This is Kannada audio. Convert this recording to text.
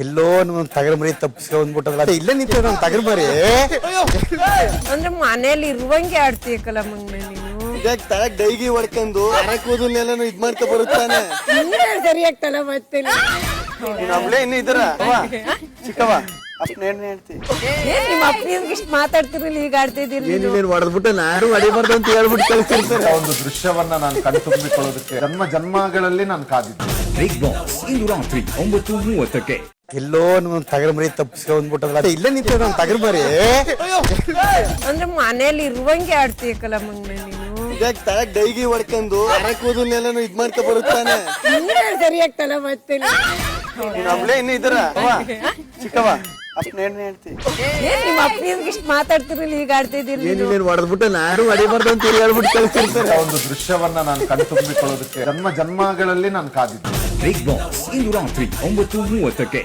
ಎಲ್ಲೋ ನಮ್ ತಗರ ಮರಿ ತಪ್ಪಿಸ್ಕೊಂಡ್ಬಿಟ್ಟಲ್ಲ ಇಲ್ಲೇ ನಿಂತ ನಮ್ ತಗರ ಮರಿ ಅಂದ್ರೆ ಮನೇಲಿ ಇರುವಂಗೆ ಆಡ್ತೀಯಕ್ಕಲ್ಲ ಮಂಗ್ನ ನೀನು. ತಳಗ್ ಡೈಗಿ ಹೊಡ್ಕೊಂಡು ಕೂದಲ್ನೆಲ್ಲ ಇದ್ ಮಾಡ್ಕೊ ಬರುತ್ತಾನೆ. ಸರಿಯಾಗಿ ತಲ ಮತ್ತೆ ನಮ್ಲೇ ಇನ್ನು ಇದ್ರ ಚಿಕ್ಕವ ಅಪ್ಪ ಹೇಳ್ತಿ ನಿಮ್ಮ ಅಪ್ಪನಿಗೆ ಇಷ್ಟು ಮಾತಾಡ್ತಿರಲಿಲ್ಲ, ಈಗ ಆಡ್ತಾ ಇದ್ದೀರಿ ನೀವು. ನೀನ್ ಹೊಡೆದ್ಬಿಟ್ಟು ನಾನು ಹೊಡಿಬಾರ್ದು ಅಂತ ಹೇಳ್ಬಿಟ್ಟು ಕಳಿಸಿರ್ತಾರೆ. ಒಂದು ದೃಶ್ಯವನ್ನ ನಾನು ಕಣ್ತುಂಬಿಕೊಳ್ಳೋದಕ್ಕೆ ಜನ್ಮ ಜನ್ಮಗಳಲ್ಲಿ ನಾನು ಕಾದಿದ್ದೆ. ಬಿಗ್ ಬಾಸ್ ಇಂದು ರಾತ್ರಿ 9:30ಕ್ಕೆ. ಎಲ್ಲೋ ನಮ್ ತಗರ ಮರಿ ತಪ್ಪಿಸ್ಕೊಂಡ್ಬಿಟ್ಟಲ್ಲ ಇಲ್ಲೇ ನಿಂತ ನಮ್ ತಗರ ಮರಿ ಅಂದ್ರೆ ಮನೇಲಿ ಇರುವಂಗೆ ಆಡ್ತೀಯಕ್ಕಲ್ಲ ಮಂಗ್ನ ನೀನು. ತಳಗ್ ಡೈಗಿ ಹೊಡ್ಕೊಂಡು ಕೂದಲ್ನೆಲ್ಲ ಇದ್ ಮಾಡ್ಕೊ ಬರುತ್ತಾನೆ. ಸರಿಯಾಗಿ ತಲ ಮತ್ತೆ ನಮ್ಲೇ ಇನ್ನು ಇದ್ರ ಚಿಕ್ಕವ ಅಪ್ಪ ಹೇಳ್ತಿ ನಿಮ್ಮ ಅಪ್ಪನಿಗೆ ಇಷ್ಟು ಮಾತಾಡ್ತಿರಲಿಲ್ಲ, ಈಗ ಆಡ್ತಾ ಇದ್ದೀರಿ ನೀವು. ನೀನ್ ಹೊಡೆದ್ಬಿಟ್ಟು ನಾನು ಹೊಡಿಬಾರ್ದು ಅಂತ ಹೇಳ್ಬಿಟ್ಟು ಕಳಿಸಿರ್ತಾರೆ. ಒಂದು ದೃಶ್ಯವನ್ನ ನಾನು ಕಣ್ತುಂಬಿಕೊಳ್ಳೋದಕ್ಕೆ ಜನ್ಮ ಜನ್ಮಗಳಲ್ಲಿ ನಾನು ಕಾದಿದ್ದೆ. ಬಿಗ್ ಬಾಸ್ ಇಂದು ರಾತ್ರಿ 9:30ಕ್ಕೆ.